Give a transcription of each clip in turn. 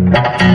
Bismillahirrahmanirrahim.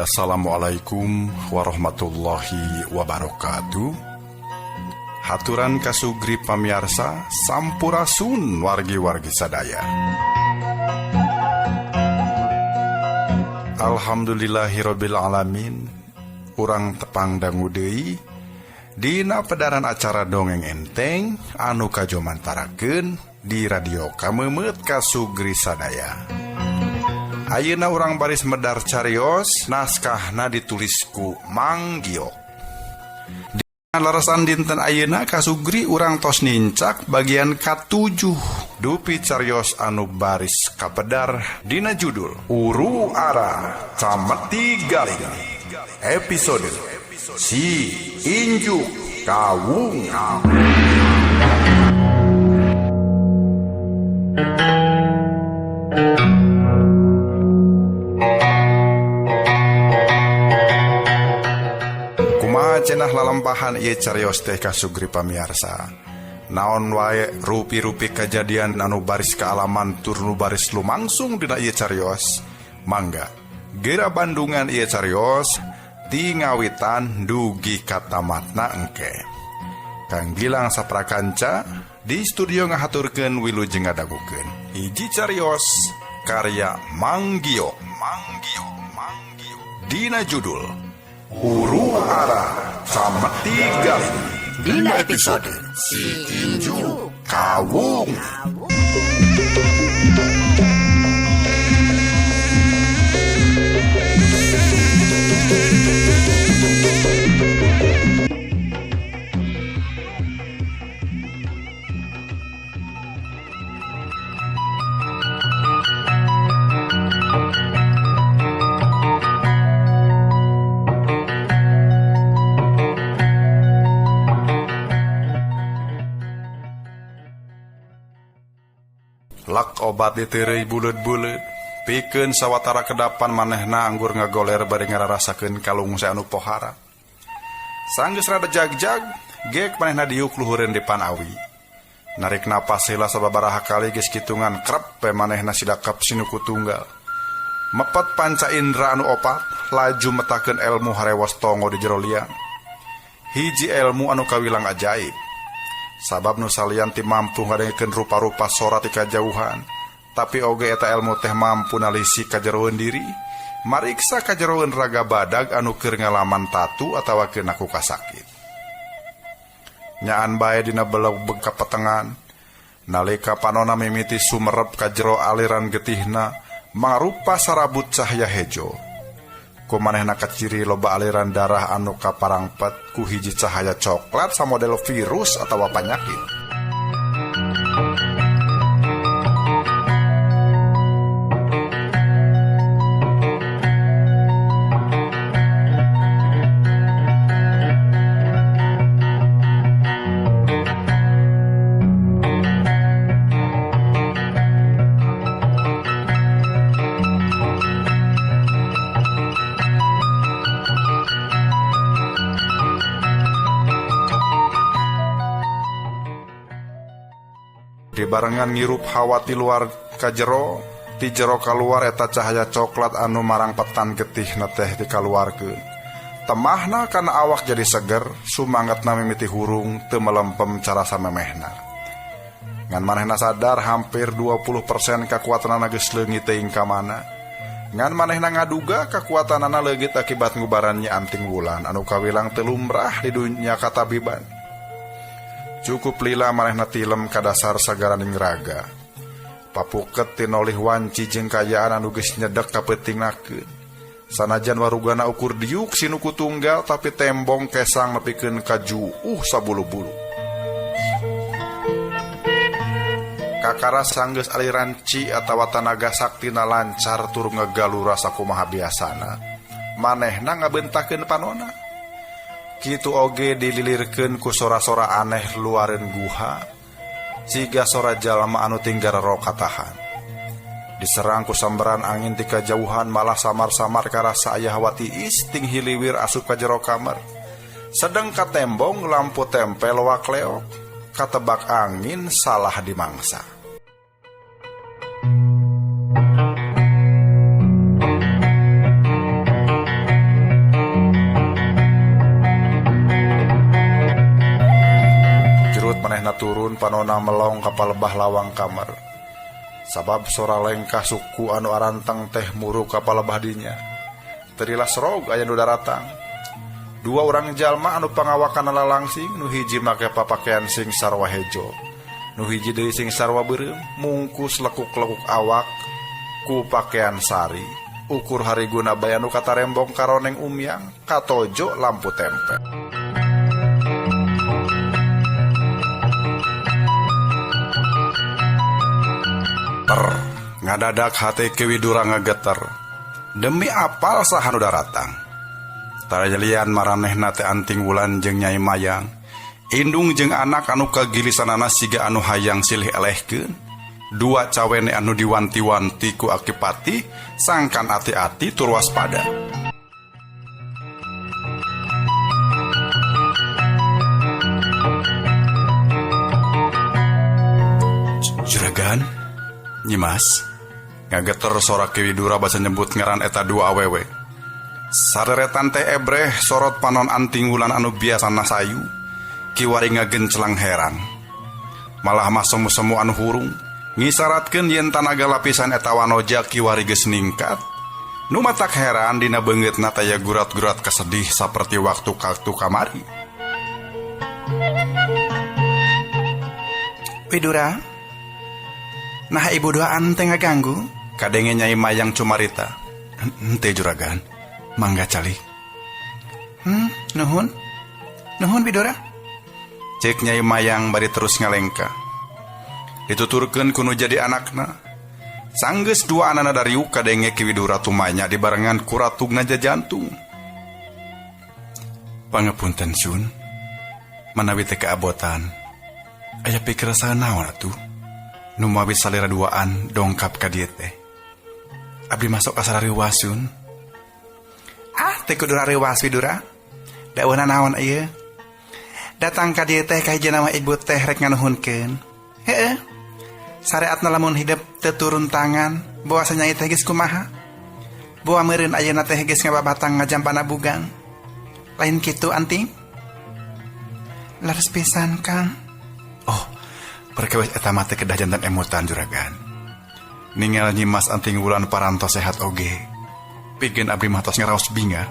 Assalamualaikum warahmatullahi wabarakatuh. Haturan kasugri pamiarsa sampurasun wargi-wargi sadaya. Alhamdulillahirabbil alamin. Urang tepang dangu deui dina pedaran acara dongeng enteng anu kajomantarakeun di radio Kameumeut kasugri sadaya. Ayeuna urang baris medar carios naskahna ditulisku Mang Giok. Dina leresan dinten ayeuna kasugri urang tos nincak bagian ka-7 dupi carios anu baris kapedar dina judul Uru Ara Cameti Galing episode Si Injuk Kawung. Cenah lalampahan ieu carios teh kasugri pamiarsa. Naon wae rupi-rupi kejadian anu baris kaalaman tur nu baris lumangsung dina ieu carios. Mangga geura bandungan ieu carios ti ngawitan dugi ka tamatna engke. Kang Gilang saprakanca di studio ngahaturkeun wilujeng ngadagukeun hiji carios karya Mang Giok. Dina judul Uru Ara Cameti Galing dina episode Si Injuk Kawung. Lak obat diterei bulet-bulet pikeun sawatara kedapan manehna anggur ngagoler bari ngararasakeun kalung anu pohara. Sanggeus rada jag-jag gek manehna diuk luhureun depan awi. Narik napas heula sababaraha kali geus kitungan krep pe manehna sidakap sinuku tunggal. Mepet panca indra anu opat laju metakeun elmu harewos tongo di jero liang. Hiji elmu anu kawilang ajaib. Sabab nu salian ti mampu ngadengkeun rupa-rupa sora ti kajauhan, tapi oge eta elmu teh mampu nalisi kajeroeun diri, mariksa kajeroeun raga badag anu keur ngalaman tatu atawa keun aku kasakit. Nyaan bae dina beleubeg kapetengan, nalika panonna mimiti sumerep ka jero aliran getihna mangrupa sarabut cahya hejo. Kumanehna kaciri loba aliran darah anu kaparangpet ku hiji cahaya coklat samodel virus atawa panyakit. Dibarengan ngirup hawa ti luar ka jero, ti jero kaluar eta cahaya coklat anu marangpetan getih teh dikaluarkeun. Temahna kana awak jadi seger, sumangetna mimiti hurung teu melempem cara samemehna. Ngan manehna sadar hampir 20% kakuatanna geus leungit teuing ka mana. Ngan manehna ngaduga kekuatanana leugit akibat ngubarannya anting wulan anu kawilang teu lumrah di dunya katabiban. Cukup lila manehna tilem ka dasar sagaraning raga. Papuket tinolih wanci jeung kayaan anu geus nyedek ka peutingnakeun. Sanajan warugana ukur diuk sinuku tunggal tapi tembong kesang nepikeun ka juuh sabulu-bulu. Kakara sanggeus aliran ci atawa tanaga saktina lancar tur ngegalura sakumaha biasana. Manehna ngabentakeun panonna. Kitu oge dililirkeun ku sora-sora aneh luareun guha. Siga sora jalma anu tinggal rokatahan. Diserang ku sambaran angin ti kajauhan malah samar-samar karasa aya watiis ting hiliwir asup ka jero kamar. Sedeng ka tembong lampu tempel wakleok. Katebak angin salah dimangsa. Manehna turun panona melong ka palebah lawang kamar. Sabab sora lengkah suku anu aranteng teh muru ka palebah dinya. Terilas rog aya nu daratang. Dua orang jalma anu pangawakan lalangsing, nu hiji make papakean sing sarwa hejo, nu hiji deui sing sarwa beureum, mungkus lekuk-lekuk awak ku pakean sari. Ukur hariguna baya nu katarembong karoneng umyang, katojo lampu tempel. Ngadadak hate Ki Widura ngageter. Demi apal saha nu daratang. Tarajalian maranehna teh anting wulan jeung Nyai Mayang. Indung jeung anak anu kagilisanana siga anu hayang silih elehkeun. Dua cawene anu diwanti-wanti ku Akipati sangkan ati-ati tur waspada. Juragan, Nyimas, ngageter sora Ki Widura basa nyebut ngaran eta dua awewe. Sareretan teh ebreh sorot panon anting wulan anu biasana sayu. Kiwari ngagencelang heran. Malah masemu-semu anu hurung ngisaratkeun yen tanaga lapisan eta wanoja kiwari geus ningkat. Nu matak heran dina beungeutna taya gurat-gurat kasedih saperti waktu kamari. Widura, nah ibu doaan teh ngaganggu? Kadenge Nyai Mayang cumarita. Henteu juragan, mangga cali. Nuhun Widura. Cek Nyai Mayang bari terus ngalengka. Dituturkeun kuno jadi anakna. Sanggeus dua anana dariuk kadenge Ki Widura tumanya dibarengan ku ratugna jajantung. Pangapunten Sun, manawi teh kaabotan. Aya pikir saanaon atuh? Nu mawi salira duaan dongkap ka dieu teh. Abdi masuk ka sarariwas Sun. Teh kudu rariwas Widura. Daeuna naon ieu? Datang ka dieu teh ka hiji nama ibu teh rek nganuhunkeun. Heueuh. Syariatna lamun hidup teu turun tangan, bahwa Nyai teh geus kumaha? Bahwa meureun ayeuna teh geus ngababatang ngajampana bugang. Lain kitu anting? Laras pisan Kang. Oh, perkawis eta mah teh kedah janten emutan juragan. Ninggal Nyimas anting wulan parantos sehat oge. Pikeun abdi mah tos ngaraos binga.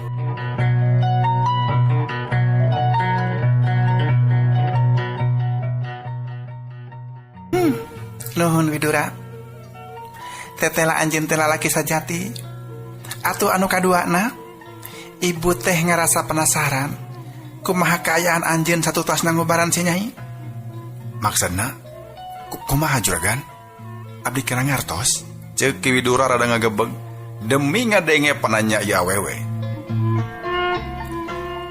Nuhun Widura. Tetela anjeun teh lalaki sajati. Atuh anu kaduana, ibu teh ngarasa penasaran kumaha kaayaan anjeun satu tasna ngubaran si Nyai. Maksudna kumaha juragan? Abdi kena ngartos. Ceuk Ki Widura rada ngagebeg demi ngadenge pananya ieu awewe.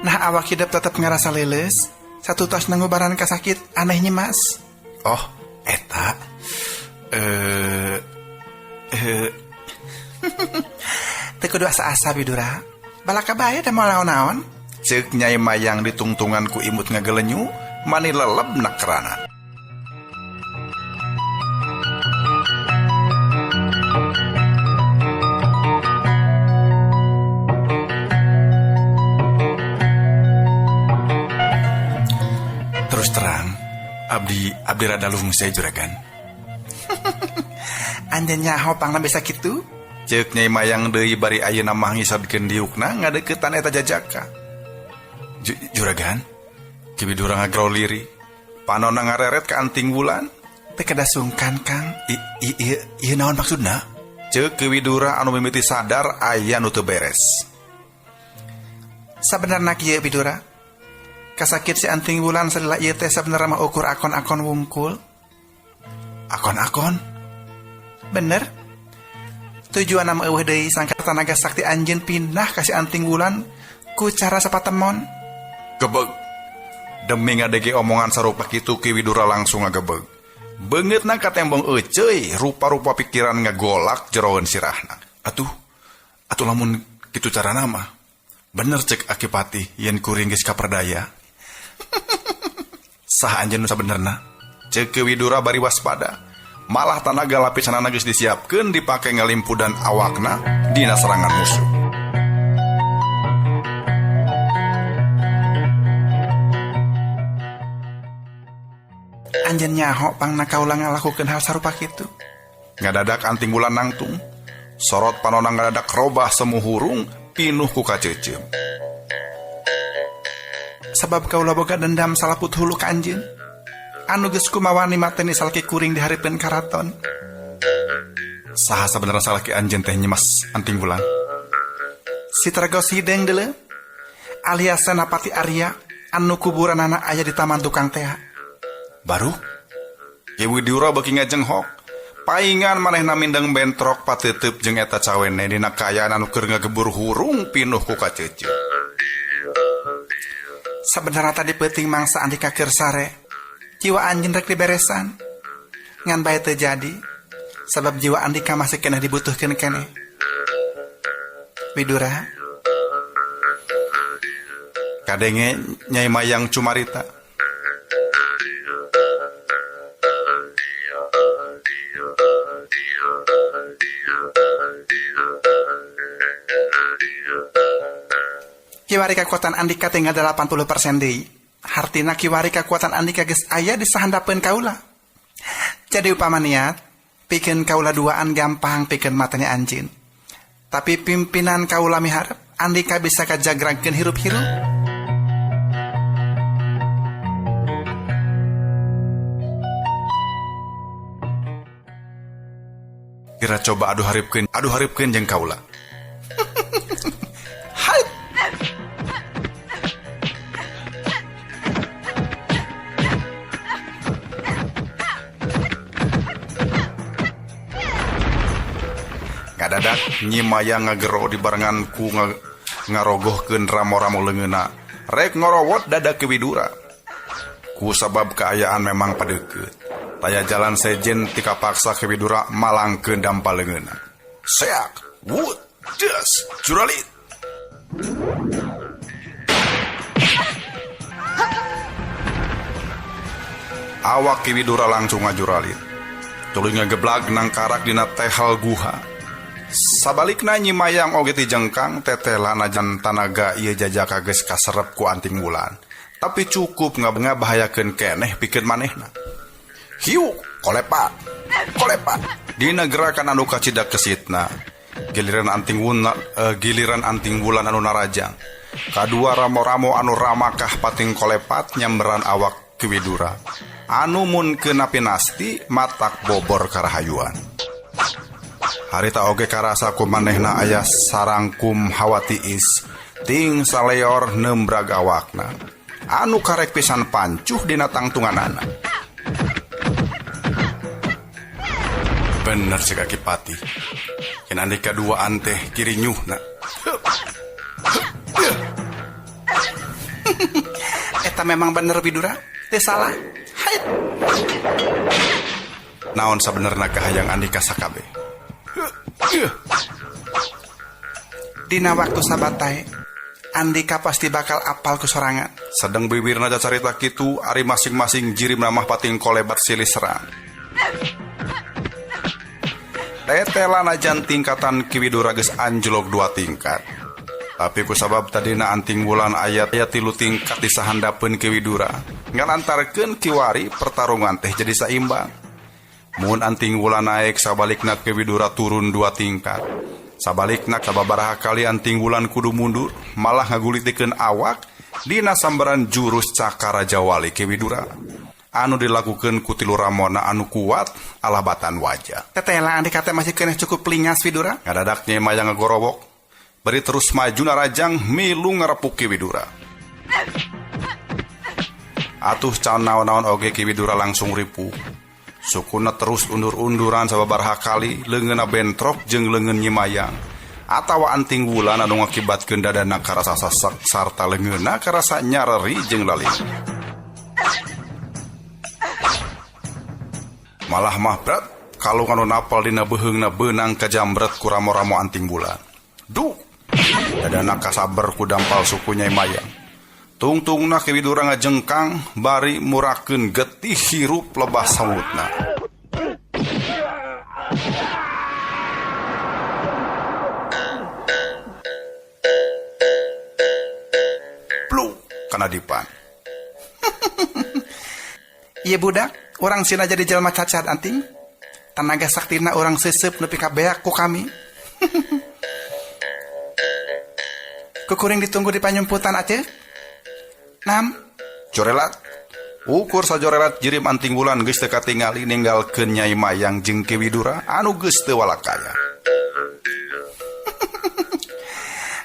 Nah awak hidup tetep ngarasa leuleus satu tasna ngubaran kasakit aneh Nyimas. Oh, eta Teu kudu asa-asa Widura. Balaka bae da moal naon-naon. Ceuk Nyai Mayang ditungtungan ku imut ngagelenyu mani leleb nakerana. Terus terang, abdi rada lungsai juragan. Anjeun nyaho pangna bisa kitu? Ceuk Nyai Mayang deui bari ayeuna mah ngisabikeun diukna ngadeukeutan eta jajaka. Juragan, Ki Widura ngagrol liri. Panonna ngareret ka Anting Wulan. Teu kada sungkan, Kang. Ieu naon maksudna? Ceuk Ki Widura anu mimiti sadar aya nu teu beres. Sabenerna kieu Widura, kasakit si Anting Wulan sadela ieu teh sabenerna mah ukur akon-akon wungkul. Akon-akon? Bener. Tujuan nama eueuh deui sangka tanaga sakti anjeun pindah ka si Anting Wulan ku cara sapatemon. Gebeg. Demi ngadege omongan sarupa kitu Ki Widura langsung ngagebeg. Beungeutna ka tembong euceuy, rupa-rupa pikiran ngagolak jeroeun sirahna. Atuh lamun kitu carana mah. Bener cek Akipati yen kuring geus kaperdaya. Saha anjeun nu sabenerna? Ceuk Ki Widura bari waspada. Malah tanaga lapisanana geus disiapkeun dipake ngalimpudan awakna dina serangan musuh. Anjeun nyaho pangna kaula ngalakukeun hal sarupa kitu. Ngadadak Anting Wulan nangtung. Sorot panonna ngadadak robah semu hurung pinuh ku kaceuceum. Sabab kaula boga dendam salaput hulu ka anjeun. Anu geus kumawani mateni salaki kuring di hareupeun karaton. Saha sabenerna salaki anjeun teh nyemas Anting Wulan? Si Tragos Hideng deuleu alias Senapati Arya anu kuburanana aya di taman tukang teh. Baru Ki Widura beuki ngajenghok. Paingan manehna mindeng bentrok pateuteub jeung eta cawene dina kaayaan anu keur ngagebur hurung pinuh ku kaceuceum. Sabenerna tadi peuting mangsa Andika keur sare. Jiwa anjeun rek diberesan. Ngan bae teu jadi. Sabab jiwa Andika masih keneh dibutuhkeun keneh. Widura. Kadenge Nyai Mayang cumarita. Kiwari kekuatan Andika tinggal 80% deui. Hartina kiwari kekuatan Andika geus aya di sahandapeun kaula. Jadi upama niat, pikeun kaula duaan gampang pikeun matanya anjeun. Tapi pimpinan kaula miharep Andika bisa kajagrakeun hirup-hirup. Kira coba adu haripkeun jeung kaula. Ngadadak Nyi Mayang ngagero dibarengan ku ngarogohkeun ramo-ramo leungeunna rek ngorowot dada Ki Widura. Ku sabab kaayaan memang padeukeut. Taya jalan sejen tika paksa Ki Widura malangkeun dampal leungeunna. Seak, wut, des, juralit. Awak Ki Widura langsung ngajuralit. Tuluy ngageblag nang karak dina tehal guha. Sabalikna Nyi Mayang oge ti jengkang tetela najan tanaga ieu jajaka geus kaserep ku Anting Wulan. Tapi cukup ngabahayakeun keneh pikeun manehna. Hiu, kolepat. Dina gerakan anu kacidak kesitna. Giliran Anting Wulan anu narajang. Kadua ramo-ramo anu ramakah pating kolepat nyamberan awak Ki Widura. Anu mun keunapi nasti matak bobor karahayuan. Harita oge karasa ku manehna aya sarangkum hawa tiis ting saleor nembrag awakna anu karek pisan pancuh dina tangtunganana. Bener cek Akipati yen Andika duaan teh kiri nyuhna. Eta memang bener Widura, teu salah. Hai. Naon sabenerna kahayang Andika sakabe? Dina waktu sabatai Andika pasti bakal apal ku sorangan. Sedang bibirna carita kitu ari masing-masing jirim namah pating kolebat silih serang. Tetelana jan tingkatan Ki Widura geus anjlok 2 tingkat. Tapi ku sabab tadina Anting Wulan aya 3 tingkat di sahandapeun Ki Widura. Ngalantarkeun kiwari pertarungan teh jadi saimbang. Mun Anting Wulan naik sabalikna Ki Widura turun 2 tingkat. Sabalikna sababaraha kali Anting Wulan kudu mundur malah ngagulitikeun awak dina sambaran jurus Cakara Jawali Ki Widura anu dilakukeun ku tilu ramona anu kuat alabatan wajah. Tetela andi kate masih kena cukup lingas Widura. Ngadadak Nyai Mayang ngagorowok bari terus maju narajang milu ngarepuk Ki Widura. Atuh can naon-naon oge Ki Widura langsung ripuh. Sukuna terus undur-unduran sababaraha kali leungeunna bentrok jeung leungeun Nyai Mayang. Atawa Anting Wulan anu ngakibatkeun dadana karasa sasak sarta leungeunna karasa nyareri jeung lalin. Malah mah berat kalung anu napal dina beheungna beunang kajambret ku ramo-ramo Anting Wulan. Duh, dadana kasaber ku dampal suku Nyai Mayang. Tungtungna Ki Widura ngajengkang bari murakeun getih hirup lebah sawutna. Pluk kana dipan. Iya budak, orang sina jadi jelma cacat Anting. Tenaga saktina orang sesep nepi ka beak ku kami. Kukuring ditunggu di panyumputan aja. Nam, Jorelat, ukur sajorelat jirim Anting Wulan geus teu katingali ninggalkeun Nyai Mayang jeung Ki Widura anu geus teu walakaya.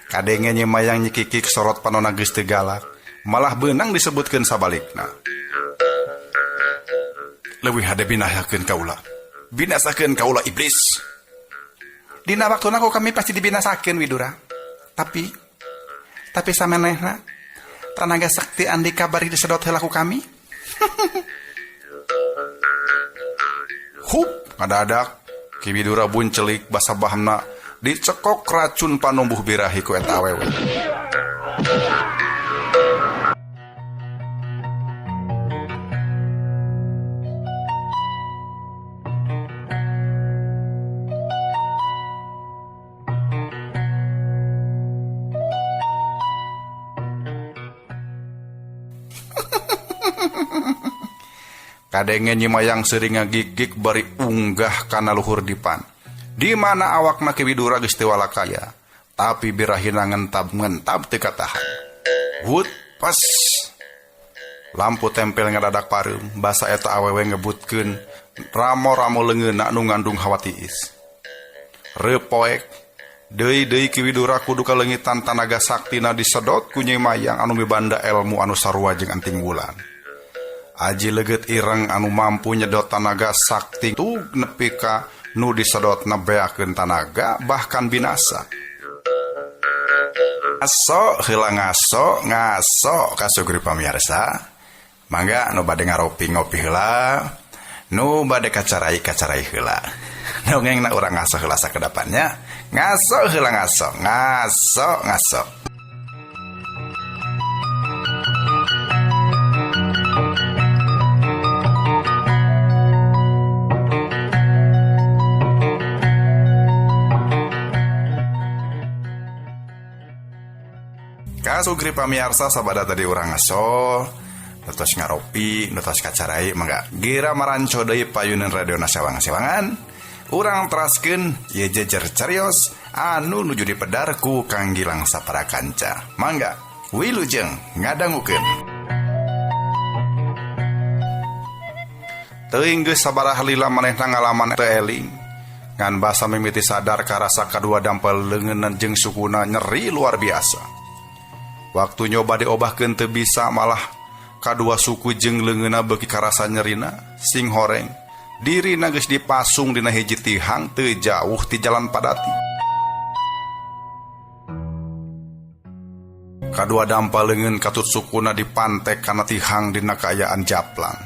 Kadenge Nyai Mayang nyikikik sorot panonna geus teu galak, malah beunang disebutkeun sabalikna. Leuwih hade binasakeun kaula. Binasakeun kaula iblis. dina waktuna ku kami pasti dibinasakeun Widura. Tapi samanehna tenaga sakti Andika bari disedot heula ku kami. Hup, ngadadak Ki Widura buncelik basa bahamna dicekok racun panumbuh birahi ku eta awewe. Kadenge Nyai Mayang seuring ngagigik bari unggah kana luhur dipan. Di mana awakna Ki Widura geus teu walakaya, tapi birahina ngentab-ngentab teu katahan. Hut pas. Lampu tempel ngadadak pareum, basa eta awewe ngebutkeun ramo-ramo leungeunna nu ngandung hawa tiis. Repoek deui Ki Widura kudu kalengitan tanaga saktina disedot ku Nyai Mayang anu mibanda ilmu anu sarua jeung Anting Wulan. Aji leget ireng anu mampu nyedot tanaga sakti tug nepi ka nu disedot nebeakeun tanaga bahkan binasa. Ngaso kasugri pamirsa. Mangga nu bade ngaropi ngopi heula, nu bade kacarai heula. Dongengna urang ngaso heula sakedepannya. Ngaso heula ngaso. Kasugri pamirsa sabada tadi urang ngaso, nutos ngaropi, nutos kacarai, mangga gira maranco deui payunan radio Sewang-sewangan. Urang teraskeun ieu jejer carios anu nuju dipedar ku Kang Gilang sapara kanca. Mangga wilujeng ngadangukeun. Teuing geus sabaraha lila manehna ngalaman teu eling. Ngan basa mimiti sadar karasa kadua dampel leungeun jeung sukuna nyeri luar biasa. Waktu nyoba diobahkeun teu bisa malah kadua suku jeung leungeunna beuki karasa nyerina sing horeng dirina geus dipasung dina hiji tihang teu jauh ti jalan Padati. Kadua dampal leungeun katut sukuna dipantek kana tihang dina kaayaan japlang.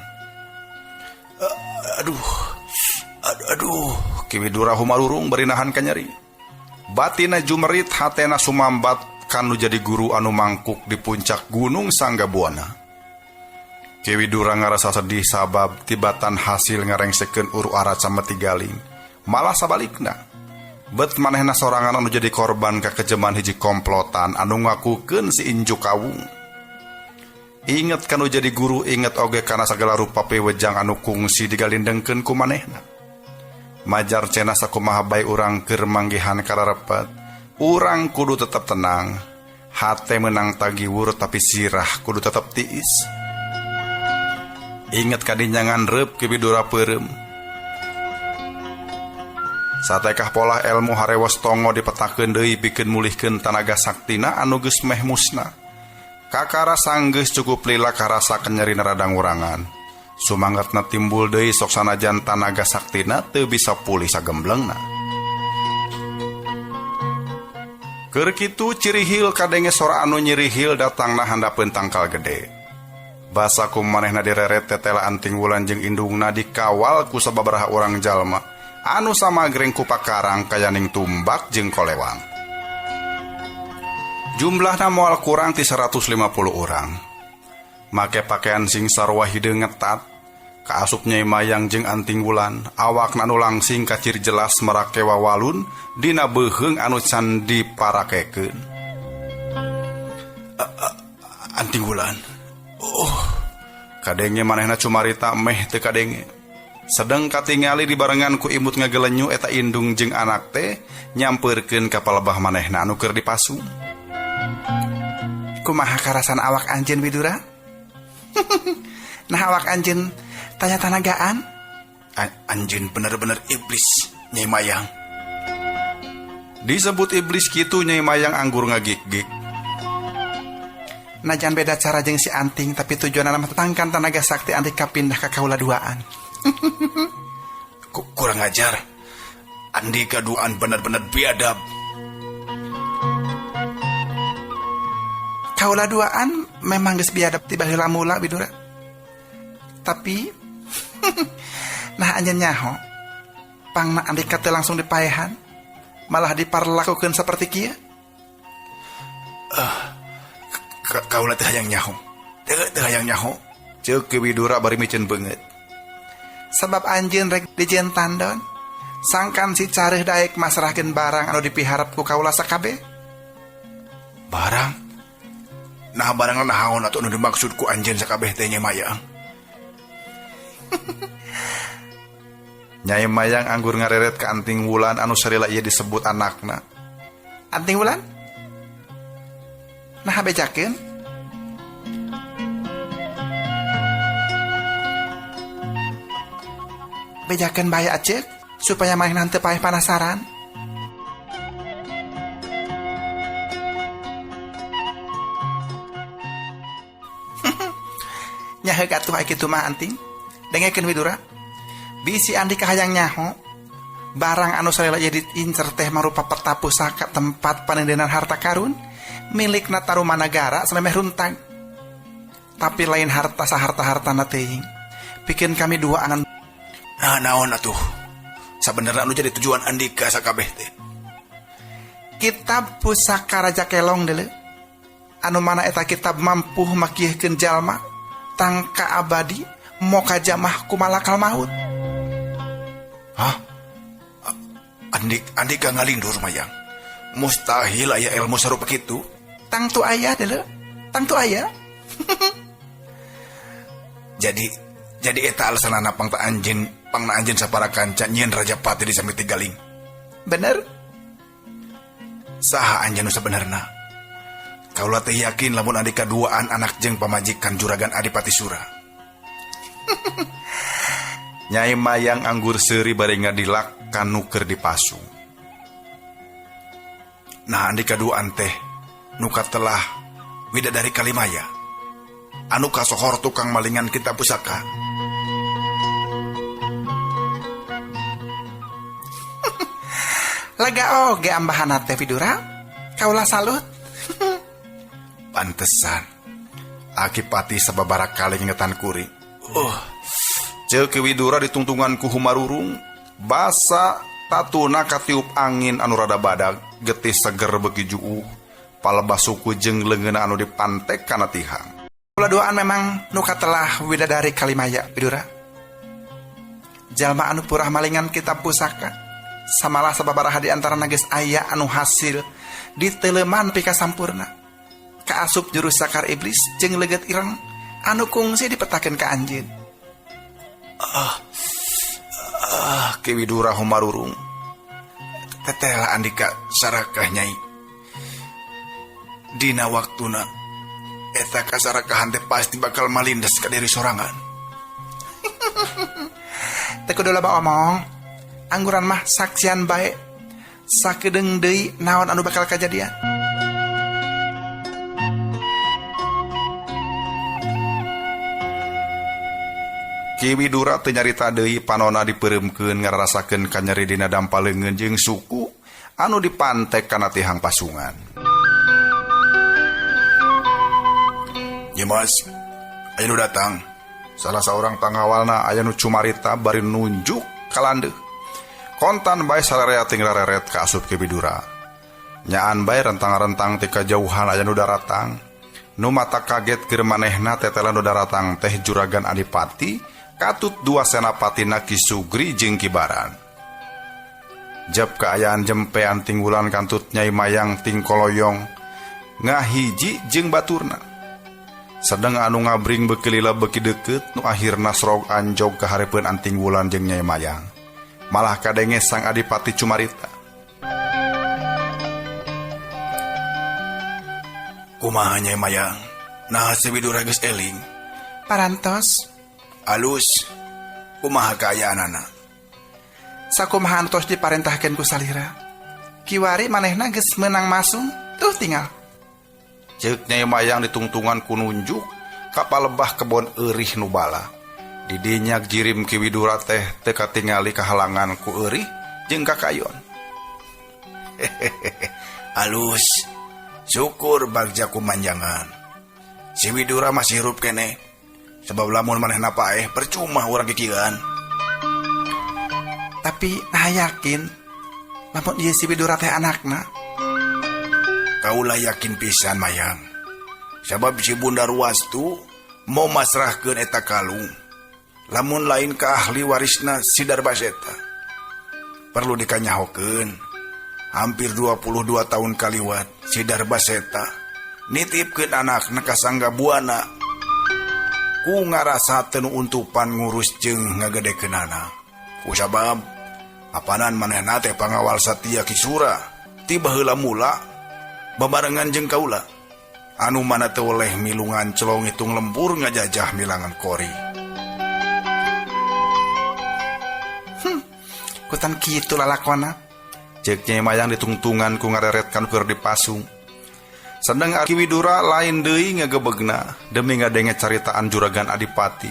Aduh, Ki Widura humalurung bari nahan ka nyeri. Batina jumerit hatena sumambat kanu jadi guru anu mangkuk di puncak gunung Sanggabuana. Ki Widura ngarasa sedih sabab tibatan hasil ngarengsekeun uru araca metigaling. Malah sabalikna, bet manehna sorangan anu jadi korban kakejeman hiji komplotan anu ngakukeun si Injuk Kawung. Inget kanu jadi guru, inget oge kana sagala rupa pewejang anu kungsi digalindengkeun ku manehna. Majar cenah sakumaha bae urang keur manggihan kararepet, urang kudu tetep tenang. Hate menang tagiwur tapi sirah kudu tetep tiis. Ingat kadinyangan reup ke bidura peureum. Satekah pola ilmu harewos tongo dipetakeun deui pikeun mulihkeun tanaga saktina anu geus meh musna. Kakara sanggeus cukup lila karasakeun nyeri radang urangan. Sumangetna timbul deui sok sanajan tanaga saktina teu bisa pulih sagemblengna. Keur kitu ciri hil kadenge sora anu nyeri hil datangna handapeun tangkal gede. Basa kumanehna direret tetela anting wulan jeung indungna dikawal ku sababaraha urang jalma anu samagreng ku pakarang kayaning tumbak jeung kolewang. Jumlahna moal kurang ti 150 orang. Make pakaian sing sarua hideung ngetat, kaasup Nyai Mayang jeung anting wulan, awakna anu langsing kaciri jelas merake wawalun dina beuheung anu can diparakekeun. Anting wulan. Kadenge manehna cumarita meh teu kadenge. Sedeng katingali dibarengan ku imut ngagelenyu eta indung jeung anak teh nyampeurkeun ka palebah manehna anu keur dipasung. Kumaha karasan awak anjeun Widura? Nah awak anjeun tanya tanagaan? Anjeun bener-bener iblis, Nyai Mayang. Disebut iblis kitu Nyai Mayang anggur ngagik-gik. Najan beda cara jeung si anting tapi tujuanna mah tetangkan tanaga sakti andika pindah ka kaula duaan. Kurang ajar. Andika duaan bener-bener biadab. Kaula duaan memang geus biadab ti baheula mula Widura. Tapi nah anjeun nyaho pangna andika teu langsung dipaehan malah diparlakukeun saperti kieu. Kaula teh hayang nyaho. Teu hayang nyaho. Ceuk ke Widura bari micen beungeut. Sabab anjeun rek dijen tandon sangkan si careuh daek masrahkeun barang anu dipiharap ku kaula sakabeh. Barang? Nah barang nahaon atuh anu dimaksud ku anjeun sakabeh teh Nyai Mayang. Nyai Mayang anggur ngareret ka anting wulan anu sarila ieu disebut anakna. Anting wulan? Nah bejakeun? Bejakeun bae aceuk supaya manehna teu paeh panasaran. Nyaheuk atuh aya kitu mah anting. Dengekeun Widura. Bisi andika hayang nyaho barang anu sarela jadi incer teh marupa peta pusaka tempat panendenan harta karun milikna Tarumanagara salemeh runtag. Tapi lain harta saharta-hartana teuing. Pikeun kami dua angan. Nah naon atuh? Sabenerna anu jadi tujuan andika sakabeh teh. Kitab pusaka Raja Kelong deuleu. Anu mana eta kitab mampu makieuhkeun jalma tangka abadi moka jamah ku malakal maut. Hah? Andika ngalindur Mayang. Mustahil aya ilmu sarupa kitu. Tangtu aya deuleu. Tangtu aya. Jadi eta alasanna pangna anjeun sapara kanca nyieun Raja Pati di sami Tigaling. Bener? Saha anjeun sabenerna? Kaula teh yakin lamun andika duaan anak jeung pamajikan Juragan Adipati Sura. Nyai Mayang anggur seuri bari ngadilak kanu keur dipasung. Nah andika duaan teh nuka telah widadari Kalimaya anu kasohor tukang malingan kitab pusaka. Lega oge ambahana teh Widura. Kaula salut. Pantesan Akipati sababara kali ngetan kuring. Ceuk Widura ditungtungan ku Humarurung. Basa tatuna katiup angin anu rada badag, getih seger beuki juu. Palebah suku jeung leungeunna anu dipantek kana tihang. Kula doaan memang nuka telah widadari Kalimaya Widura. Jalma anu purah malingan kitab pusaka. Samalah sababaraha di antarana geus aya anu hasil diteuleman pika sampurna. Kaasup jurus sakar iblis jeung leget ireng anu kungsi dipetakeun ka anjeun. Ki Widura homarurung. Tetela Andika sarakah Nyai. Dina waktuna eta kasarakahan teh pasti bakal malindes ka diri sorangan. Teu kudu loba omong. Angguran mah saksian bae. Sakedeung deui naon anu bakal kajadian. Ki Widura teu nyarita deui panonna dipeureumkeun ngararasakeun kanyeri dina dampaleungeun jeung suku anu dipantek kana tihang pasungan. Nyemas, aya nu datang. Salah seorang pangawalna aya nu cumarita bari nunjuk ka landeuh. Kontan bae sararea ting rareret ka asup Ki Widura. Nyaan bae rentang-rentang ti kajauhan aya nu daratang. Nu mata kaget keur manehna tetela nu daratang teh Juragan Adipati katut dua senapatina Ki Sugri jeung Ki Baran. Jab kaayaan jempean tinggulan kantut Nyai Mayang ting koloyong ngahiji jeung baturna. Sedang anu ngabring beuki lila beuki deukeut nu akhirna srog anjog ka hareupeun anting wulan jeung Nyai Mayang. Malah kadenge sang Adipati cumarita. Kumaha Nyai Mayang? Nah si Widura geus eling. Parantos, Alus, kumaha kaayaanana? sakumaha tos diparentahkeun ku salira. Kiwari manehna geus meunang masung, tuh tinggal. Ceuk Nyai Mayang ditungtungan ku nunjuk ka palebah kebon eurih nu bala. Di dinya jirim Ki Widura teh teu katingali kahalangan ku eurih jeung kakayon. Alus, syukur bagja kumanjangan. Si Widura masih hirup kene. Sebab lamun manehna paeh percuma urang kikieuan. Tapi nah yakin lamun ieu si Widura teh anakna. Kaulah yakin pisan Mayang. Sabab si Bunda Ruwastu mau masrahkeun eta kalung. Lamun lain ka ahli warisna si Darbaseta. Perlu dikanyahokeun. Hampir 22 tahun kaliwat si Darbaseta nitipkeun anakna ka Sangga Buana. Ku ngarasa teu untupan ngurus jeung ngagedekeunana. Kusabab apanan manehna teh pangawal satia Ki Sura tiba heula mula babarengan jeung kaula anu mana teu oleh milungan celong hitung lembur ngajajah milangan kori. Kutan kitu lalakona. Ceuk Nyai Mayang ditungtungan ku ngareretkan keur dipasung. Sedang Ki Widura lain deui ngagebegna demi ngadenge caritaan Juragan Adipati.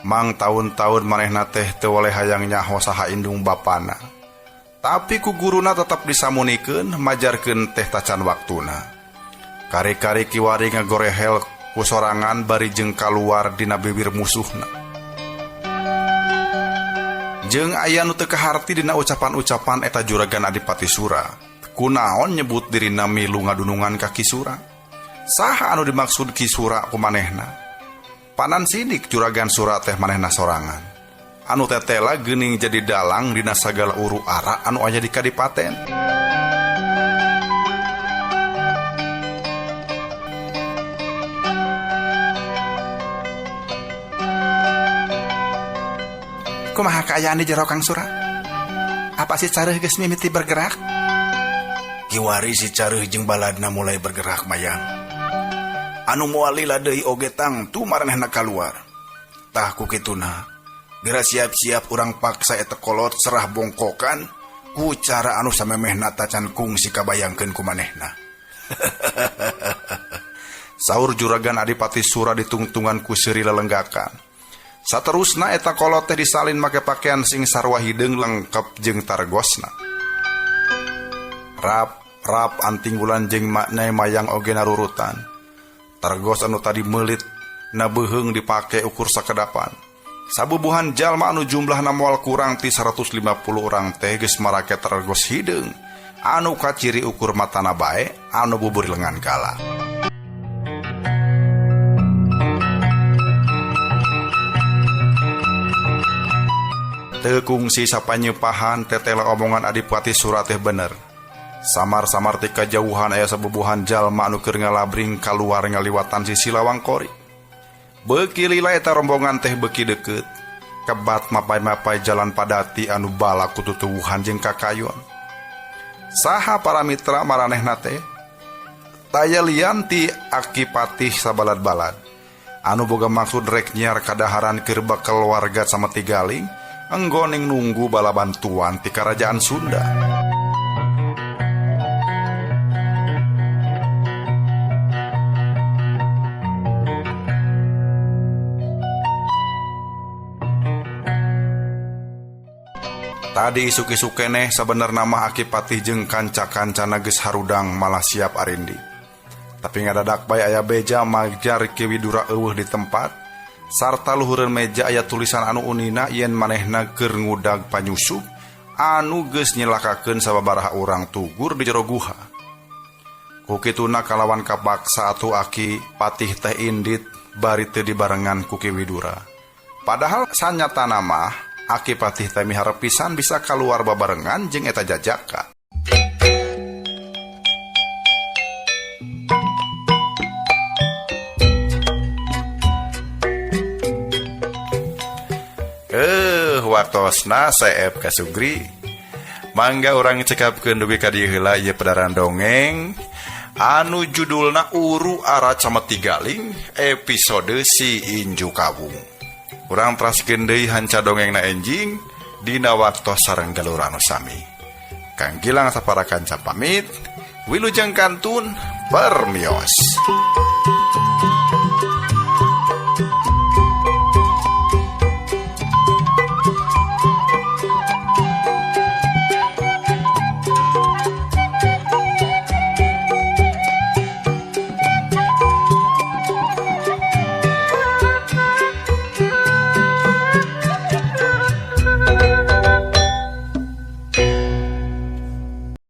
Mang tahun-tahun manehna teh teu oleh hayang nyaho saha indung bapana. Tapi ku guruna tetap disamunikeun majarkeun teh tacan waktuna. Kari-kari kiwari ngagorehel ku sorangan bari jeung kaluar dina bibir musuhna. Jeung aya nu teu kaharti dina ucapan-ucapan eta Juragan Adipati Sura. Kunaon nyebut dirina milu ngadunungan ka Ki Sura? Saha anu dimaksud Ki Sura ku manehna? Panan sidik Juragan Sura teh manehna sorangan. Anu tetela geuning jadi dalang dina sagala uru ara anu aya di kadipaten. Kumaha kaayaan di jero Kang Sura? Apa si careuh geus mimiti bergerak? Kiwari si careuh jeung baladna mulai bergerak Mayang. Anu moal lila deui oge tang tu maranehna kaluar. Tah ku kituna, geura siap-siap urang paksa eta kolot serah bongkokan ku cara anu samemehna tacan kungsi kabayangkeun ku manehna. Saur Juragan Adipati Sura ditungtungan ku seuri lelenggakan. Saterusna eta kolot teh disalin make pakaian sing sarua hideung lengkep jeung targosna. Rap anting wulan jeung Nyai Mayang oge narurutan. Targos anu tadi meulit na beuheung dipake ukur sakedapan. Sabubuhan jalma anu jumlahna moal kurang ti 150 urang teh geus marake targos hideung anu kaciri ukur matana bae anu bubur lengan kala. Teu kungsi sapanyepahan tetela omongan Adipati Sura teh bener. Samar-samar ti kajauhan aya sabubuhan jalma anu keur ngalabring kaluar ngaliwatan sisi lawang kori. Beuki lila eta rombongan teh beuki deukeut. kebat mapai-mapai jalan padati anu bala kututuwuhan jeung kakayon. Saha para mitra maranehna teh? Taya lian ti Aki Patih sabalad-balad anu boga maksud rek nyiar kadaharan keur keluarga sama Tigaling enggoning nunggu bala bantuan ti Kerajaan Sunda. Tadi isuk-isuk keneh sabenerna mah Aki Patih jeung kanca-kancana geus harudang malah siap arindi. Tapi ngadadak bae aya beja magjar Ki Widura eueuh di tempat, sarta luhureun meja aya tulisan anu unina yen manehna keur ngudag panyusup anu geus nyelakakeun sababaraha urang tugur di jero guha. Ku kituna kalawan kapaksa atuh Aki Patih teh indit bari teu dibarengan ku Ki Widura. Padahal sanyatana mah Aki Patih teh miharep pisan bisa kaluar babarengan jeung eta jajaka. Waktosna saeb ka Sugri. Mangga urang cekapkeun dugi ka dieu heula ieu pedaran dongeng anu judulna Uru Arat sama Tigaling episode Si Inju Kawung. Urang teraskeun deui hanca dongengna enjing dina waktos sareng galur anu sami. Kang Gilang sapara kanca pamit, wilujeng kantun permios.